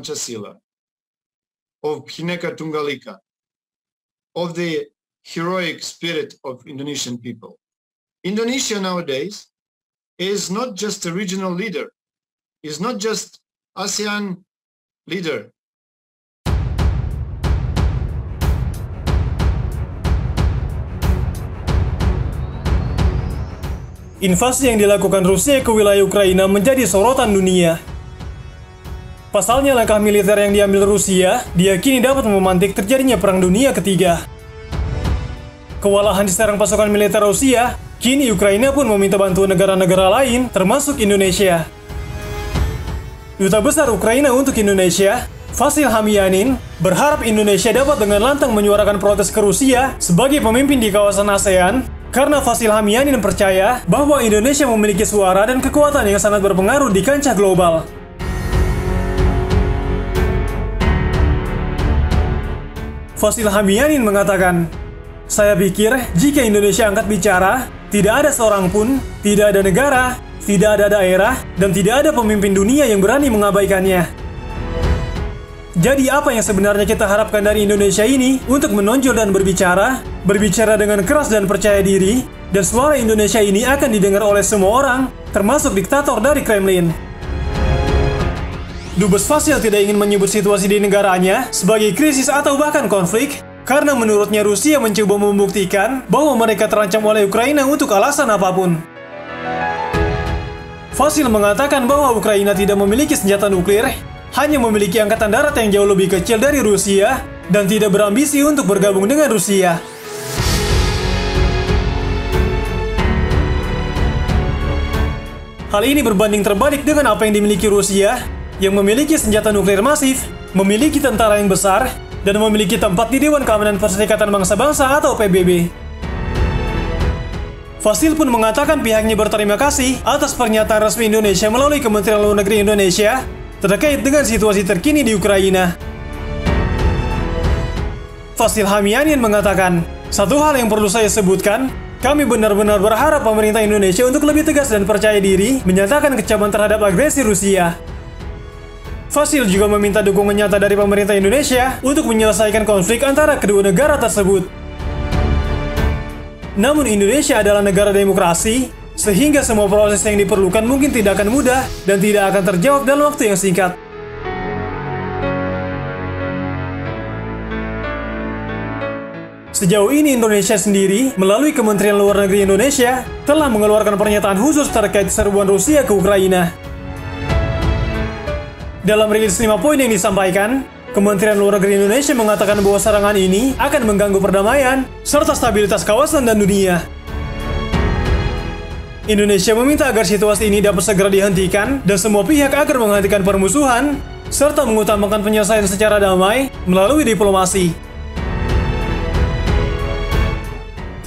Pancasila, of Bhinneka Tunggal Ika, of the heroic spirit of Indonesian people. Indonesia nowadays is not just a regional leader, is not just ASEAN leader. Invasi yang dilakukan Rusia ke wilayah Ukraina menjadi sorotan dunia. Pasalnya, langkah militer yang diambil Rusia diyakini dapat memantik terjadinya Perang Dunia Ketiga. Kewalahan diserang pasukan militer Rusia, kini Ukraina pun meminta bantuan negara-negara lain, termasuk Indonesia. Duta Besar Ukraina untuk Indonesia, Vasil Hamianin, berharap Indonesia dapat dengan lantang menyuarakan protes ke Rusia sebagai pemimpin di kawasan ASEAN, karena Vasil Hamianin percaya bahwa Indonesia memiliki suara dan kekuatan yang sangat berpengaruh di kancah global. Vasil Hamianin mengatakan, "Saya pikir jika Indonesia angkat bicara, tidak ada seorang pun, tidak ada negara, tidak ada daerah, dan tidak ada pemimpin dunia yang berani mengabaikannya." Jadi apa yang sebenarnya kita harapkan dari Indonesia ini untuk menonjol dan berbicara dengan keras dan percaya diri, dan suara Indonesia ini akan didengar oleh semua orang, termasuk diktator dari Kremlin. Dubes Vasil tidak ingin menyebut situasi di negaranya sebagai krisis atau bahkan konflik, karena menurutnya Rusia mencoba membuktikan bahwa mereka terancam oleh Ukraina untuk alasan apapun. Vasil mengatakan bahwa Ukraina tidak memiliki senjata nuklir, hanya memiliki angkatan darat yang jauh lebih kecil dari Rusia, dan tidak berambisi untuk bergabung dengan Rusia. Hal ini berbanding terbalik dengan apa yang dimiliki Rusia, yang memiliki senjata nuklir masif, memiliki tentara yang besar, dan memiliki tempat di Dewan Keamanan Perserikatan Bangsa-Bangsa atau PBB. Vasil pun mengatakan pihaknya berterima kasih atas pernyataan resmi Indonesia melalui Kementerian Luar Negeri Indonesia terkait dengan situasi terkini di Ukraina. Vasil Hamianin mengatakan, "Satu hal yang perlu saya sebutkan, kami benar-benar berharap pemerintah Indonesia untuk lebih tegas dan percaya diri menyatakan kecaman terhadap agresi Rusia." Vasil juga meminta dukungan nyata dari pemerintah Indonesia untuk menyelesaikan konflik antara kedua negara tersebut. Namun Indonesia adalah negara demokrasi, sehingga semua proses yang diperlukan mungkin tidak akan mudah dan tidak akan terjawab dalam waktu yang singkat. Sejauh ini Indonesia sendiri, melalui Kementerian Luar Negeri Indonesia, telah mengeluarkan pernyataan khusus terkait serbuan Rusia ke Ukraina. Dalam rilis 5 poin yang disampaikan, Kementerian Luar Negeri Indonesia mengatakan bahwa serangan ini akan mengganggu perdamaian serta stabilitas kawasan dan dunia. Indonesia meminta agar situasi ini dapat segera dihentikan dan semua pihak agar menghentikan permusuhan serta mengutamakan penyelesaian secara damai melalui diplomasi.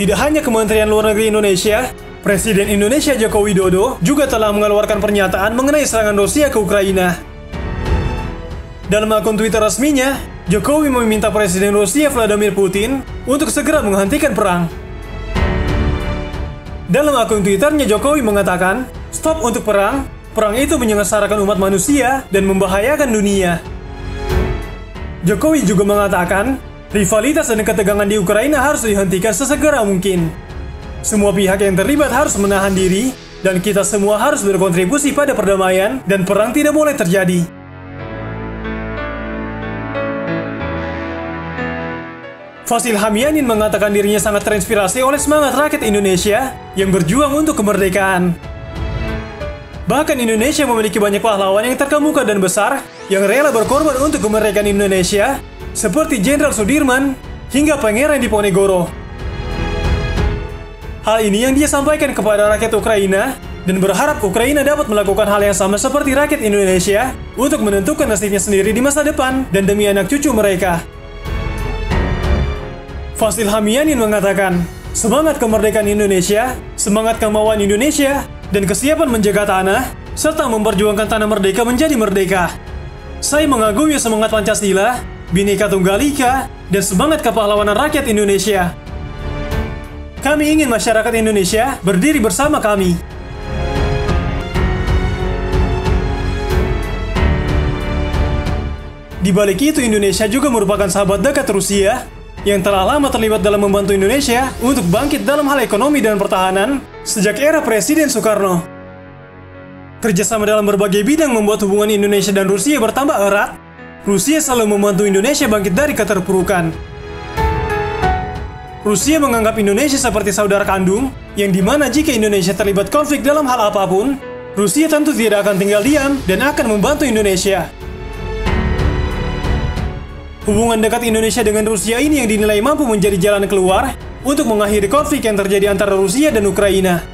Tidak hanya Kementerian Luar Negeri Indonesia, Presiden Indonesia Joko Widodo juga telah mengeluarkan pernyataan mengenai serangan Rusia ke Ukraina. Dalam akun Twitter resminya, Jokowi meminta Presiden Rusia Vladimir Putin untuk segera menghentikan perang. Dalam akun Twitternya, Jokowi mengatakan, "Stop untuk perang, perang itu menyengsarakan umat manusia dan membahayakan dunia." Jokowi juga mengatakan, rivalitas dan ketegangan di Ukraina harus dihentikan sesegera mungkin. Semua pihak yang terlibat harus menahan diri, dan kita semua harus berkontribusi pada perdamaian, dan perang tidak boleh terjadi. Vasil Hamianin mengatakan dirinya sangat terinspirasi oleh semangat rakyat Indonesia yang berjuang untuk kemerdekaan. Bahkan Indonesia memiliki banyak pahlawan yang terkemuka dan besar yang rela berkorban untuk kemerdekaan Indonesia, seperti Jenderal Sudirman hingga Pangeran Diponegoro. Hal ini yang dia sampaikan kepada rakyat Ukraina dan berharap Ukraina dapat melakukan hal yang sama seperti rakyat Indonesia untuk menentukan nasibnya sendiri di masa depan dan demi anak cucu mereka. Vasil Hamianin mengatakan, semangat kemerdekaan Indonesia, semangat kemauan Indonesia, dan kesiapan menjaga tanah, serta memperjuangkan tanah merdeka menjadi merdeka. Saya mengagumi semangat Pancasila, Bhinneka Tunggal Ika, dan semangat kepahlawanan rakyat Indonesia. Kami ingin masyarakat Indonesia berdiri bersama kami. Di balik itu, Indonesia juga merupakan sahabat dekat Rusia yang telah lama terlibat dalam membantu Indonesia untuk bangkit dalam hal ekonomi dan pertahanan sejak era Presiden Soekarno. Kerjasama dalam berbagai bidang membuat hubungan Indonesia dan Rusia bertambah erat. Rusia selalu membantu Indonesia bangkit dari keterpurukan. Rusia menganggap Indonesia seperti saudara kandung, yang dimana jika Indonesia terlibat konflik dalam hal apapun, Rusia tentu tidak akan tinggal diam dan akan membantu Indonesia. Hubungan dekat Indonesia dengan Rusia ini yang dinilai mampu menjadi jalan keluar untuk mengakhiri konflik yang terjadi antara Rusia dan Ukraina.